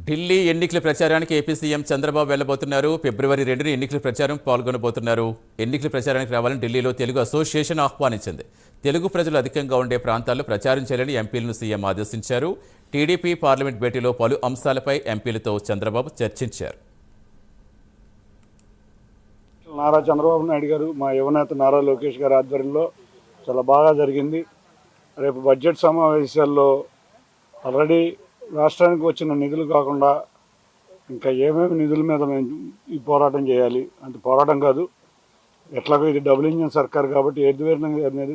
ఢిల్లీ ఎన్నికల ప్రచారానికి AP CM Chandrababu వెళ్లబోతున్నారు. ఫిబ్రవరి 2న ఎన్నికల ప్రచారం పాల్గొనబోతున్నారు. ఎన్నికల ప్రచారానికి రావాలని ఢిల్లీలో తెలుగు అసోసియేషన్ ఆహ్వానించింది. తెలుగు ప్రజలు అధికంగా ఉండే ప్రాంతాల్లో ప్రచారం చేయాలని ఎంపీలను సీఎం ఆదేశించారు. టీడీపీ పార్లమెంట్ భేటీలో పలు అంశాలపై ఎంపీలతో చంద్రబాబు చర్చించారు. నారా చంద్రబాబు నాయుడు గారు, మా యువనేత నారా లోకేష్ గారి ఆధ్వర్యంలో చాలా బాగా జరిగింది. రేపు బడ్జెట్ సమావేశాల్లో ఆల్రెడీ రాష్ట్రానికి వచ్చిన నిధులు కాకుండా ఇంకా ఏమేమి నిధుల మీద మేము ఈ పోరాటం చేయాలి అంటే పోరాటం కాదు, ఎట్లాగో ఇది డబుల్ ఇంజిన్ సర్కార్ కాబట్టి ఏది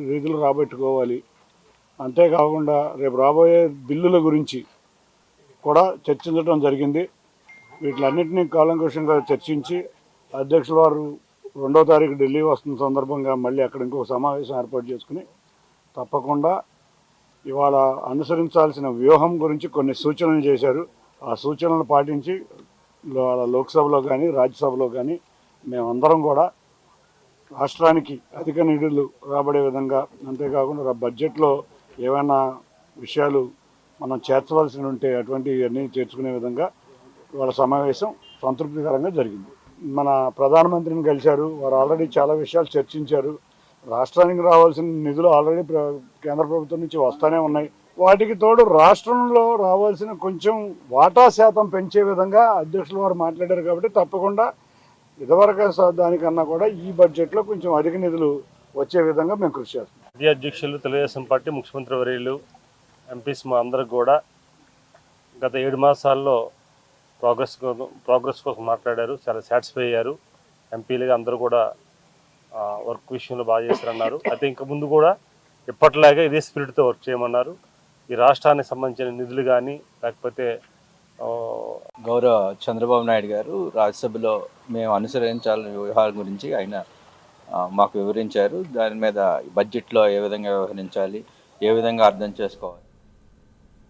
నిధులు రాబట్టుకోవాలి. అంతేకాకుండా రేపు రాబోయే బిల్లుల గురించి కూడా చర్చించడం జరిగింది. వీటిలన్నింటినీ కూలంకషంగా చర్చించి అధ్యక్షుల వారు 2వ తారీఖు ఢిల్లీ వస్తున్న సందర్భంగా మళ్ళీ అక్కడ ఇంకొక సమావేశం ఏర్పాటు చేసుకుని తప్పకుండా ఇవాళ అనుసరించాల్సిన వ్యూహం గురించి కొన్ని సూచనలు చేశారు. ఆ సూచనలు పాటించి లోక్సభలో కానీ రాజ్యసభలో కానీ మేమందరం కూడా రాష్ట్రానికి అధిక నిధులు రాబడే విధంగా, అంతేకాకుండా బడ్జెట్లో ఏమైనా విషయాలు మనం చేర్చవలసి ఉంటే అటువంటివన్నీ చేర్చుకునే విధంగా వాళ్ళ సమావేశం సంతృప్తికరంగా జరిగింది. మన ప్రధానమంత్రిని కలిశారు. వారు ఆల్రెడీ చాలా విషయాలు చర్చించారు. రాష్ట్రానికి రావాల్సిన నిధులు ఆల్రెడీ కేంద్ర ప్రభుత్వం నుంచి వస్తూనే ఉన్నాయి. వాటికి తోడు రాష్ట్రంలో రావాల్సిన కొంచెం వాటా శాతం పెంచే విధంగా అధ్యక్షుల వారు మాట్లాడారు. కాబట్టి తప్పకుండా ఇదివరకు దానికన్నా కూడా ఈ బడ్జెట్లో కొంచెం అధిక నిధులు వచ్చే విధంగా మేము కృషి చేస్తాం. జాతీయ అధ్యక్షులు, తెలుగుదేశం పార్టీ ముఖ్యమంత్రి వర్యులు, ఎంపీస్ మా అందరికి కూడా గత 7 మాసాల్లో ప్రోగ్రెస్ కోసం మాట్లాడారు. చాలా సాటిస్ఫై అయ్యారు. ఎంపీలుగా అందరూ కూడా వర్క్ విషయంలో బాగా చేశారన్నారు. అయితే ఇంకా ముందు కూడా ఎప్పటిలాగే ఇదే స్పిరిట్తో వర్క్ చేయమన్నారు. ఈ రాష్ట్రానికి సంబంధించిన నిధులు కానీ లేకపోతే గౌరవ చంద్రబాబు నాయుడు గారు రాజ్యసభలో మేము అనుసరించాలని వ్యూహాల గురించి ఆయన మాకు వివరించారు. దాని మీద బడ్జెట్లో ఏ విధంగా వ్యవహరించాలి, ఏ విధంగా అర్థం చేసుకోవాలి